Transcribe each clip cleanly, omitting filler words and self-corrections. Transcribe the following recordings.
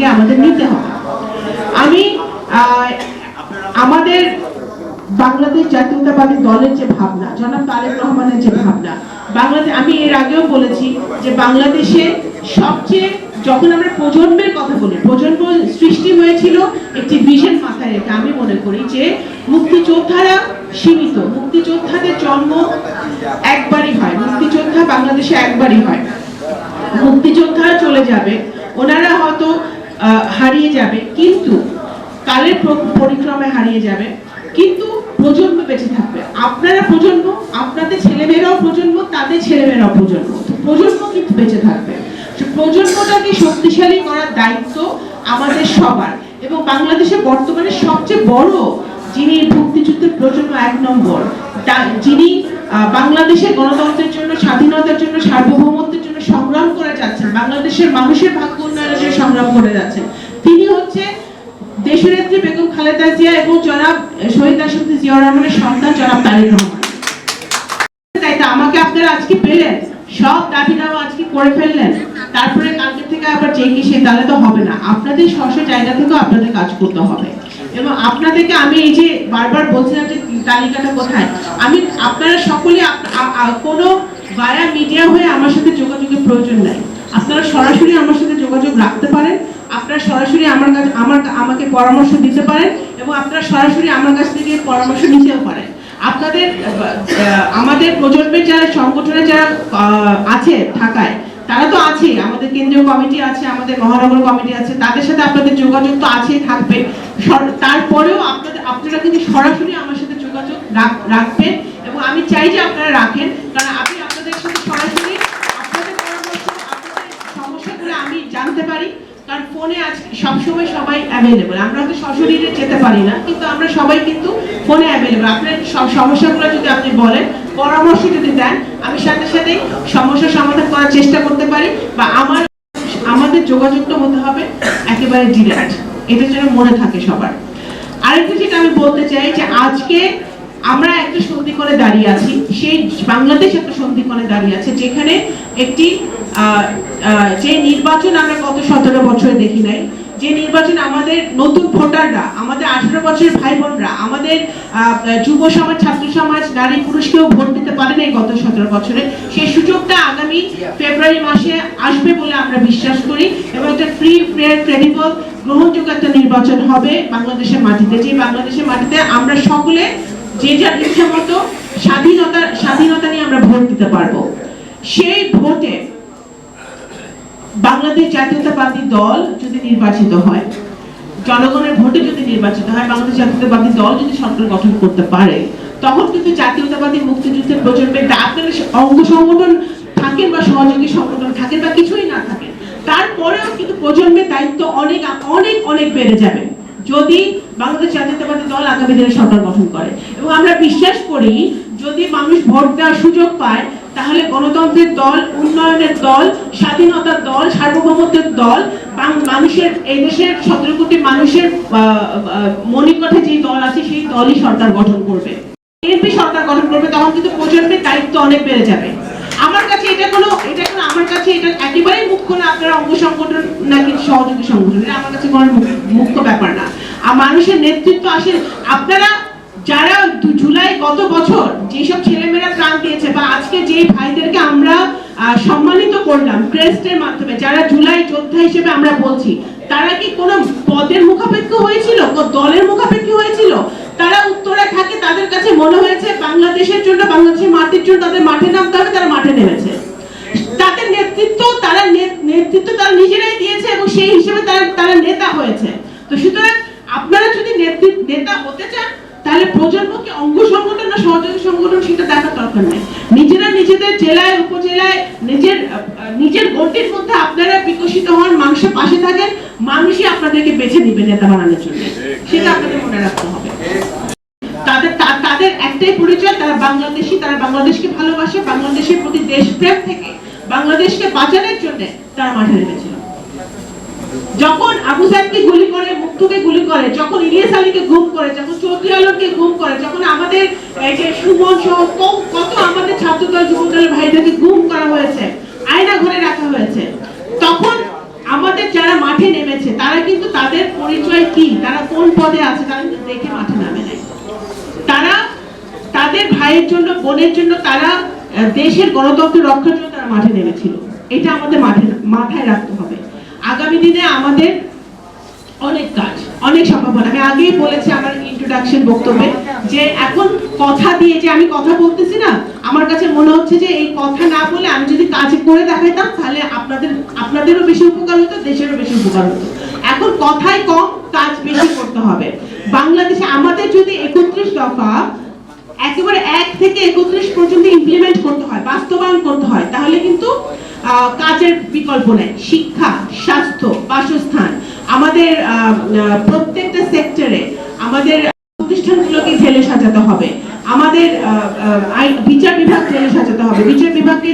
আগে আমাদের নিতে হবে। আমি আমাদের বাংলাদেশ জাতীয়তাবাদী দলের যে ভাবনা, জনাব তারেক রহমানের যে ভাবনা, বাংলাদেশ, আমি এর আগেও বলেছি যে বাংলাদেশে সবচেয়ে, যখন আমরা প্রজন্মের কথা বলি, প্রজন্ম সৃষ্টি হয়েছিল একটি ভিশন মাথায় রেখে। আমি মনে করি যে মুক্তিযোদ্ধারা সীমিত, মুক্তিযোদ্ধাদের জন্ম একবারই হয়, মুক্তিযোদ্ধা বাংলাদেশে একবারই হয়, মুক্তিযোদ্ধারা চলে যাবে, ওনারা হয়তো হারিয়ে যাবে, কিন্তু কালের পরিক্রমায় হারিয়ে যাবে, কিন্তু প্রজন্ম বেঁচে থাকবে। আপনারা প্রজন্ম, আপনাদের ছেলেমেয়েরাও প্রজন্ম, তাদের ছেলেমেয়েরাও প্রজন্ম, প্রজন্ম কিন্তু বেঁচে থাকবে। প্রজন্মটাকে শক্তিশালী করার দায়িত্ব আমাদের সবার। এবং বাংলাদেশে বর্তমানে সবচেয়ে বড় যিনি মুক্তিযুদ্ধের প্রজন্ম 1 নম্বর, যিনি বাংলাদেশের গণতন্ত্রের জন্য, স্বাধীনতার জন্য, সার্বভৌমত্বের জন্য সংগ্রাম করে যাচ্ছেন, বাংলাদেশের মানুষের ভাগ্য উন্নয়নের জন্য সংগ্রাম করে যাচ্ছেন, তিনি হচ্ছে দেশনেত্রী বেগম খালেদা জিয়া এবং জনাব শহীদ রাষ্ট্রপতি জিয়াউর রহমানের সন্তান জনাব তারেক রহমান। তাই তো আমাকে আপনারা আজকে পেলেন, সব দাবি দাওয়া আজকে করে ফেললেন, তারপরে কালকে থেকে আবার যে কি সে, তাহলে তো হবে না। আপনাদের স্ব জায়গা থেকেও আপনাদের কাজ করতে হবে। এবং আপনাদেরকে আমি এই যে বারবার বলছিলাম যে তালিকাটা কোথায়, আমি আপনারা সকলে কোনো ভায়া মিডিয়া হয়ে আমার সাথে যোগাযোগের প্রয়োজন নাই, আপনারা সরাসরি আমার সাথে যোগাযোগ রাখতে পারেন, আপনারা সরাসরি আমাকে পরামর্শ দিতে পারেন, এবং আপনারা সরাসরি আমার কাছ থেকে পরামর্শ নিতেও পারেন। আপনাদের আমাদের প্রজন্মের যারা সংগঠনে যারা আছে ঢাকায়, তারা তো আছে, আমাদের কেন্দ্রীয় কমিটি আছে, আমাদের মহানগর কমিটি আছে, তাদের সাথে আপনাদের যোগাযোগ তো আছেই, থাকবে। তারপরেও আপনারা কিন্তু সরাসরি আমার সাথে যোগাযোগ রাখবেন, এবং আমি চাই যে আপনারা রাখেন, কারণ আমি আপনাদের সাথে সরাসরি আপনাদের পরামর্শ, আপনাদের সমস্যাগুলো আমি জানতে পারি। কারণ ফোনে আজকে সবসময় সবাই অ্যাভেলেবল, আমরা হয়তো সশরীরে যেতে পারি না, কিন্তু আমরা সবাই কিন্তু ফোনে অ্যাভেলেবল। আপনার সব সমস্যাগুলো যদি আপনি বলেন, পরামর্শ যদি দেন, আমি সাথে সাথে সমস্যার সমাধান করার চেষ্টা করতে পারি। বা আমাদের যোগাযোগটা হতে হবে একেবারে ডিরেক্ট, এটা যেন মনে থাকে সবার। আরেকটা যেটা আমি বলতে চাই যে আজকে আমরা একটা সন্ধিক্ষণে দাঁড়িয়ে আছি, সেই বাংলাদেশ একটা সন্ধিক্ষণে দাঁড়িয়ে আছে, যেখানে একটি যে নির্বাচন আমরা গত 17 বছরে দেখি নাই, যে নির্বাচন আমাদের নতুন ভোটাররা, আমাদের 18 বছরের ভাই বোনরা, আমাদের যুব সমাজ, ছাত্র সমাজ, নারী পুরুষকেও ভোট দিতে পারে নাই গত 17 বছরে, সেই সুযোগটা আগামী ফেব্রুয়ারি মাসে আসবে বলে আমরা বিশ্বাস করি। এবং একটা ফ্রি, ফেয়ার, ক্রেডিবল, গ্রহণযোগ্য একটা নির্বাচন হবে বাংলাদেশের মাটিতে, যে বাংলাদেশের মাটিতে আমরা সকলে যে যার ইচ্ছা মতো স্বাধীনতা নিয়ে আমরা ভোট দিতে পারবো। সেই ভোটে বাংলাদেশ জাতীয়তাবাদী দল যদি নির্বাচিত হয়, জনগণের ভোটে যদি নির্বাচিত হয়, বাংলাদেশ জাতীয়তাবাদী দল যদি সরকার গঠন করতে পারে, তখন কিন্তু জাতীয়তাবাদী মুক্তিযুদ্ধের প্রজন্মের আপনাদের অঙ্গ সংগঠন থাকেন বা সহযোগী সংগঠন থাকেন বা কিছুই না থাকেন, তারপরেও কিন্তু প্রজন্মের দায়িত্ব অনেক অনেক অনেক বেড়ে যাবে যদি বাংলাদেশ জাতীয়তাবাদী দল আগামী দিনে সরকার গঠন করে। এবং আমরা বিশ্বাস করি যদি মানুষ ভোট দেওয়ার সুযোগ পায়, তাহলে গণতন্ত্রের দল, উন্নয়নের দল, স্বাধীনতার দল, সার্বভৌমত্বের দল, মানুষের, এই দেশের 17 কোটি মানুষের মনিকটে যে দল আছে, সেই দলই সরকার গঠন করবে, বিএনপি সরকার গঠন করবে। তখন কিন্তু প্রজন্মের দায়িত্ব অনেক বেড়ে যাবে। আমার কাছে এটা কোনো আমার কাছে এটা একেবারেই মুখ্য না, আপনারা অঙ্গ সংগঠন নাকি সহযোগী সংগঠন, এটা আমার কাছে কোনো মুখ্য ব্যাপার না। আর মানুষের নেতৃত্ব আসে, আপনারা যারা জুলাই গত বছর যেসব ছেলেমেয়েরা প্রাণ দিয়েছে, বা আজকে যে ভাইদেরকে আমরা সম্মানিত করলাম ক্রেস্টের মাধ্যমে, যারা জুলাই যোদ্ধা হিসেবে আমরা বলছি, তারা কি কোনো পদের মুখাপেক্ষী হয়েছিল, দলের মুখাপেক্ষী হয়েছিল? তারা উত্তরে থাকে, তাদের কাছে মনে হয়েছে বাংলাদেশের জন্য, বাংলাদেশের মাটির জন্য তাদের মাঠে নামতে হবে, তারা মাঠে নেমেছে। তাদের নেতৃত্ব তারা নিজেরাই দিয়েছে, এবং সেই হিসেবে তারা নেতা হয়েছে। তো সুতরাং আপনারা যদি নেতা হতে চান, তাহলে প্রজন্মকে অঙ্গ সংগঠন না সহযোগী সংগঠন সেটা দেখার দরকার নেই। নিজেরা নিজেদের জেলায়, উপজেলায়, নিজের গণ্ডির মধ্যে আপনারা বিকশিত হন, মানুষের পাশে থাকেন, মানুষই আপনাদেরকে বেছে নিবে নেতা বানানোর জন্য, সেটা আপনাদের মনে রাখতে হবে। তাদের একটাই পরিচয়, তারা বাংলাদেশী, তারা বাংলাদেশকে ভালোবাসে, বাংলাদেশের প্রতি দেশপ্রেম থেকে বাংলাদেশকে বাঁচানোর জন্য তারা মাঠে নেমেছিল। যখন আবু সাইদকে গুলি করে, মুক্তকে গুলি করে, যখন ইলিয়াস আলীকে গুম করে, যখন চৌধুরী আলমকে গুম করে, যখন আমাদের এই যে সুমন সহ কত আমাদের ছাত্রদল, যুবদলের ভাইদেরকে গুম করা হয়েছে, আয়না ঘরে রাখা হয়েছে, তখন আমাদের যারা মাঠে নেমেছে তারা সময় কি, তারা কোন পদে আছে, তারা কিন্তু দেখে মাঠে নামে নাই। তারা তাদের ভাইয়ের জন্য, বোনের জন্য, তারা দেশের গণতন্ত্র রক্ষার জন্য তারা মাঠে নেমেছিল। এটা আমাদের মাথায় রাখতে হবে। আগামী দিনে আমাদের অনেক কাজ, অনেক সম্ভাবনা। আমি আগেই বলেছি আমার ইন্ট্রোডাকশন বক্তব্যে যে এখন কথা দিয়ে যে আমি কথা বলতেছি না, আমার কাছে মনে হচ্ছে যে এই কথা না বলে আমি যদি কাজে করে দেখাইতাম তাহলে আপনাদেরও বেশি উপকার হতো, দেশেরও বেশি উপকার হতো। এখন কথায় কম, কাজ বেশি করতে হবে। বাংলাদেশে আমাদের যদি 31 দফা একেবারে 1 থেকে 31 পর্যন্ত ইমপ্লিমেন্ট করতে হয়, বাস্তবায়ন করতে হয়, তাহলে কিন্তু কাজের বিকল্প নেই। শিক্ষা, স্বাস্থ্য, বাসস্থান, আমাদের প্রত্যেকটা সেক্টরে আমাদের প্রতিষ্ঠানগুলোকে ঢেলে সাজাতে হবে। আমাদের বিচার বিভাগ ঢেলে সাজাতে হবে, বিচার বিভাগকে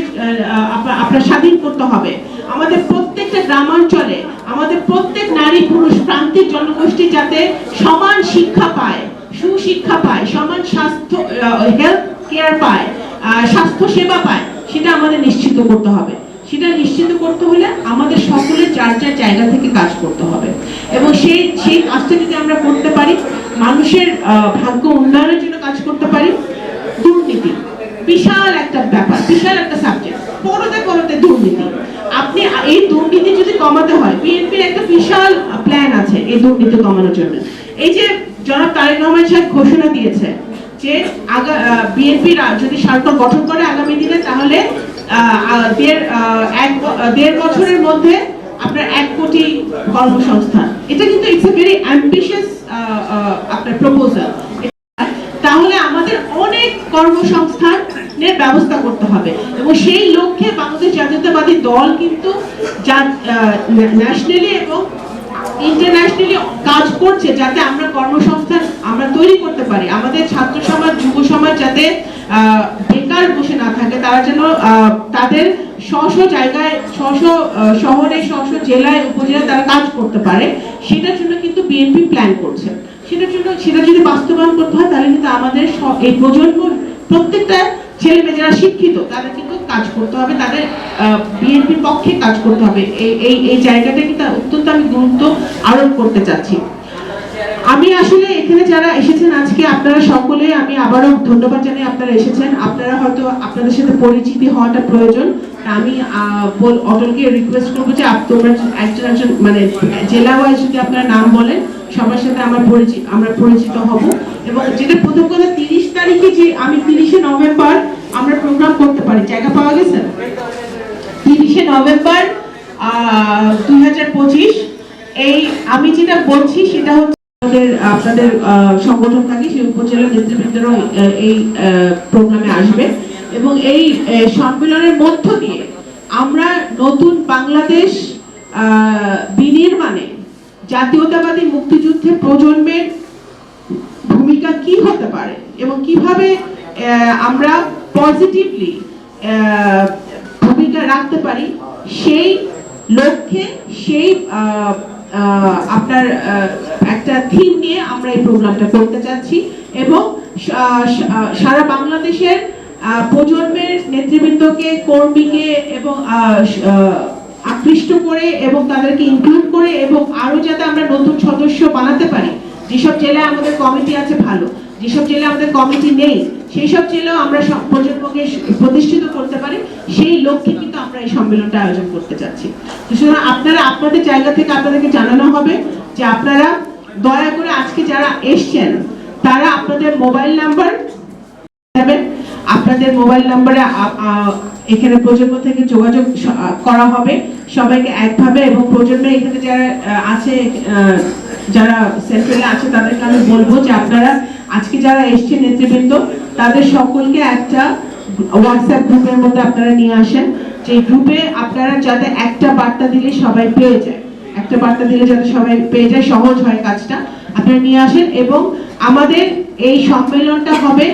আপনার স্বাধীন করতে হবে। আমাদের প্রত্যেকটা গ্রামাঞ্চলে আমাদের প্রত্যেক নারী পুরুষ প্রান্তিক জনগোষ্ঠী যাতে সমান শিক্ষা পায়, সুশিক্ষা পায়, সমান স্বাস্থ্য হেলথ কেয়ার পায়, স্বাস্থ্য সেবা পায়, সেটা আমাদের নিশ্চিত করতে হবে। সেটা নিশ্চিত করতে হলে আমাদের সকলের যার যার জায়গা থেকে কাজ করতে হবে। এবং সেই কাজটা যদি আমরা করতে পারি, মানুষের ভাগ্য উন্নয়নের জন্য কাজ করতে পারি। দুর্নীতি বিশাল একটা ব্যাপার, বিশাল একটা সাবজেক্ট। পরতে দুর্নীতি, আপনি এই দুর্নীতি যদি কমাতে হয়, বিএনপির একটা বিশাল প্ল্যান আছে এই দুর্নীতি কমানোর জন্য। এই যে জনাব তারেক রহমান সাহেব ঘোষণা দিয়েছে যে বিএনপি যদি সরকার গঠন করে আগামী দিনে, তাহলে 1.5 বছরের মধ্যে আপনার 1 কোটি কর্মসংস্থান। এটা কিন্তু ইটস এ ভেরি অ্যাম্বিশিয়াস আপনার প্রপোজাল। তাহলে আমাদের অনেক কর্মসংস্থানের ব্যবস্থা করতে হবে এবং সেই লক্ষ্যে বাংলাদেশ জাতীয়তাবাদী দল কিন্তু ন্যাশনালি এবং ইন্টারন্যাশনালি কাজ করছে যাতে আমরা কর্মসংস্থান আমরা তৈরি করতে পারি। আমাদের ছাত্র সমাজ, যুব সমাজ যাতে বেকার বসে না থাকে, তারা যেন তাদের স্ব জায়গায়, শহরে, জেলায়, উপজেলায় তারা কাজ করতে পারে, সেটার জন্য কিন্তু বিএনপি প্ল্যান করছে। সেটা যদি বাস্তবায়ন করতে হয়, তাহলে কিন্তু আমাদের এই প্রজন্ম প্রত্যেকটা ছেলে মেয়ে যারা শিক্ষিত, তাদের কিন্তু কাজ করতে হবে, তাদের বিএনপির পক্ষে কাজ করতে হবে। এই জায়গাটা কিন্তু অত্যন্ত আমি গুরুত্ব আরোপ করতে চাচ্ছি। আমি আসলে এখানে যারা এসেছেন আজকে, আপনারা সকলে, আমি আবারও ধন্যবাদ জানাই আপনারা এসেছেন। আপনারা হয়তো আপনাদের সাথে পরিচিতি হওয়াটা প্রয়োজন। আমি অটলকে রিকোয়েস্ট করবো যে তোমরা একজন মানে জেলা ওয়াইজ যদি আপনারা নাম বলেন, সবার সাথে আমরা পরিচিত হব। এবং যেটা প্রথম কথা, 30 তারিখে যে আমি 30শে নভেম্বর আমরা প্রোগ্রাম করতে পারি, জায়গা পাওয়া গেছে? 30শে নভেম্বর 2025। এই আমি যেটা বলছি সেটা হচ্ছে আপনাদের সংগঠন থাকে, সেই উপজেলা নেতৃবৃন্দরা এই প্রোগ্রামে আসবে এবং এই সম্মেলনের মধ্য দিয়ে আমরা নতুন বাংলাদেশ বিনির্মাণে জাতীয়তাবাদী মুক্তিযুদ্ধের প্রজন্মের ভূমিকা কি হতে পারে এবং কিভাবে আমরা পজিটিভলি ভূমিকা রাখতে পারি, সেই লক্ষ্যে, সেই আপনার একটা থিম নিয়ে আমরা এই প্রোগ্রামটা করতে চাচ্ছি। এবং সারা বাংলাদেশের প্রজন্মের নেতৃবৃন্দকে, কর্মীকে এবং আকৃষ্ট করে এবং তাদেরকে ইনক্লুড করে এবং আরো যাতে আমরা নতুন সদস্য বানাতে পারি। যেসব জেলায় আমাদের কমিটি আছে ভালো, যেসব জেলায় আমাদের কমিটি নেই, সেই সব জেলাও আমরা প্রজন্মকে প্রতিষ্ঠিত করতে পারি, সেই লক্ষ্যে কিন্তু আমরা এই সম্মেলনটা আয়োজন করতে চাচ্ছি। সুতরাং আপনারা আপনাদের জায়গা থেকে আপনাদেরকে জানানো হবে যে আপনারা দয়া করে আজকে যারা এসছেন, তারা আপনাদের মোবাইল নাম্বার দেবেন। আপনাদের মোবাইল নাম্বারে এখানে প্রজন্ম থেকে যোগাযোগ করা হবে সবাইকে একভাবে। এবং প্রজন্মের এখানে যারা আছে, যারা সেন্ট্রালে আছে, তাদেরকে আমি বলবো যে আপনারা আজকে যারা এসছেন নেতৃবৃন্দ, তাদের সকলকে একটা হোয়াটসঅ্যাপ গ্রুপের মধ্যে আপনারা নিয়ে আসেন, যে গ্রুপে আপনারা যাতে একটা বার্তা দিলে সবাই পেয়ে যায়, একটা বার্তা দিলে যাতে সবাই পেয়ে যায়, সহজ হয় কাজটা, আপনারা নিয়ে আসেন। এবং আমাদের এই সম্মেলনটা হবে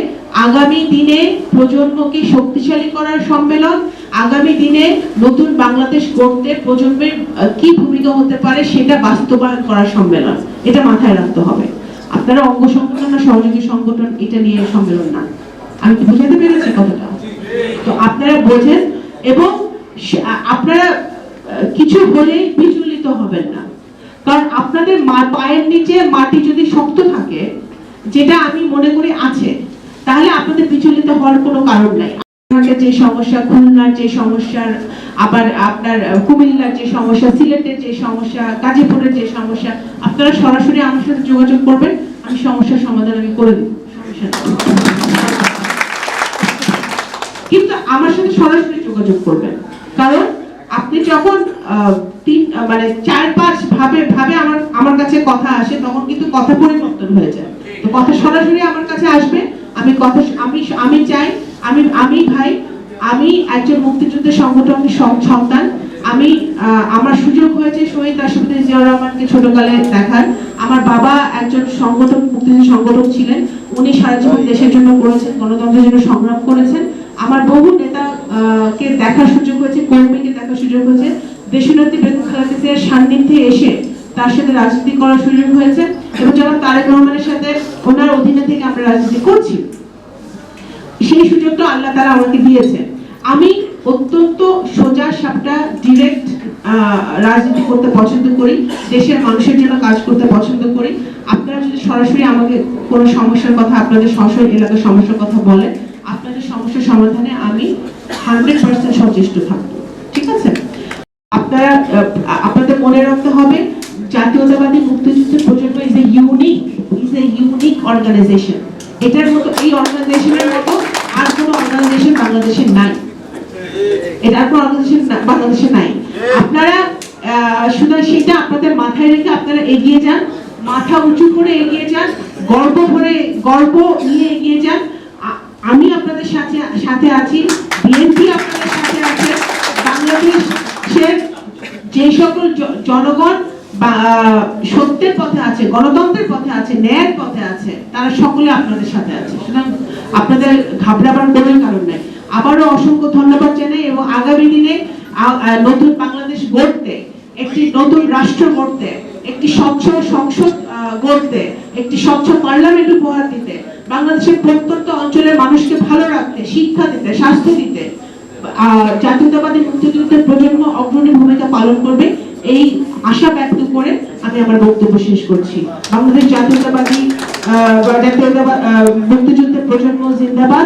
আগামী দিনে প্রজন্মকে শক্তিশালী করার সম্মেলন, আগামী দিনে নতুন বাংলাদেশ গড়তে প্রজন্মের কি ভূমিকা হতে পারে সেটা বাস্তবায়ন করার সম্মেলন। এটা মাথায় রাখতে হবে। আপনারা অঙ্গ সংগঠন না সহযোগী সংগঠন এটা নিয়ে সম্মেলন না। আমি কি বুঝাতে পেরেছি কথাটা? তো আপনারা বোঝেন এবং আপনারা কিছু হলেই বিচলিত হবেন না। কারণ আপনাদের পায়ের নিচে মাটি যদি শক্ত থাকে, যেটা আমি মনে করি আছে, তাহলে আপনাদের বিচলিত হওয়ার কোনো কারণ নাই। যে সমস্যা, খুলনার যে সমস্যা, আবার আপনার কুমিল্লার যে সমস্যা, সিলেটের যে সমস্যা, গাজীপুরের যে সমস্যা, আপনারা সরাসরি আমার সাথে যোগাযোগ করবেন, আমি সমস্যার সমাধান আমি করে দেব, সমস্যা নেই। কিন্তু আমার সাথে সরাসরি যোগাযোগ করবেন, কারণ আপনি যখন 4-5 ভাবে আমার কাছে কথা আসে, তখন কিন্তু কথা পরিবর্তন হয়ে যায়। তো কথা সরাসরি আমার কাছে আসবে, আমি চাই, আমি ভাই, আমি একজন মুক্তিযুদ্ধের সংগঠনের সন্তান। আমার সুযোগ হয়েছে শহীদ রাষ্ট্রপতি জিয়াউর রহমানকে ছোটকালে দেখার। আমার বাবা একজন মুক্তিযুদ্ধ সংগঠক ছিলেন, উনি সারা জীবন দেশের জন্য করেছেন, গণতন্ত্রের জন্য সংগ্রাম করেছেন। আমার বহু নেতা কে দেখার সুযোগ হয়েছে, কর্মীকে দেখার সুযোগ হয়েছে, দেশনেত্রী বেগম খালেদা জিয়ার সান্নিধ্যে এসে তার সাথে রাজনীতি করার সুযোগ হয়েছে, এবং জনাব তারেক রহমানের সাথে ওনার অধীনে থেকে আমরা রাজনীতি করছি। সেই সুযোগটা আল্লাহ তাআলা আমাকে দিয়েছেন। আমি অত্যন্ত সোজা সাপটা ডিরেক্ট রাজনীতি করতে পছন্দ করি, দেশের মানুষের জন্য কাজ করতে পছন্দ করি। আপনারা যদি সরাসরি আমাকে কোনো সমস্যার কথা, আপনাদের সশস্ত্র এলাকার সমস্যার কথা বলেন, আপনাদের সমস্যার সমাধানে আমি 100% সচেষ্ট থাকবো, ঠিক আছে? আপনাদের মনে রাখতে হবে, জাতীয়তাবাদী মুক্তিযুদ্ধের প্রজন্ম ইজ এ ইউনিক অর্গানাইজেশন। এটার মতো, এই অর্গানাইজেশনের মতো আর কোনো অর্গানাইজেশন বাংলাদেশে নাই। এটার কোনো অর্গানাইজেশন বাংলাদেশে নাই। আপনারা শুধু সেটা আপনাদের মাথায় রেখে আপনারা এগিয়ে যান, মাথা উঁচু করে এগিয়ে যান, গর্ব নিয়ে এগিয়ে যান। আমি আপনাদের সাথে আছি, বিএনপি আপনাদের সাথে আছে। বাংলাদেশের যে সকল জনগণ সত্যের পথে আছে, গণতন্ত্রের পথে আছে, ন্যায়ের পথে আছে, তারা সকলে আপনাদের সাথে আছে। সুতরাং আপনাদের ঘাবড়াবার কোনো কারণ নেই। আবারও অসংখ্য ধন্যবাদ জানাই, এবং আগামী দিনে নতুন বাংলাদেশ গড়তে, একটি নতুন রাষ্ট্র গড়তে, একটি স্বচ্ছ সংসদ গড়তে, একটি স্বচ্ছ পার্লামেন্ট উপহার দিতে, বাংলাদেশের প্রত্যন্ত অঞ্চলের মানুষকে ভালো রাখতে, শিক্ষা দিতে, স্বাস্থ্য দিতে জাতীয়তাবাদী মুক্তিযুদ্ধের প্রজন্ম অগ্রণী ভূমিকা পালন করবে, এই আশা ব্যক্ত করে আমি আমার বক্তব্য শেষ করছি। বাংলাদেশ জাতীয়তাবাদী মুক্তিযুদ্ধের প্রজন্ম জিন্দাবাদ।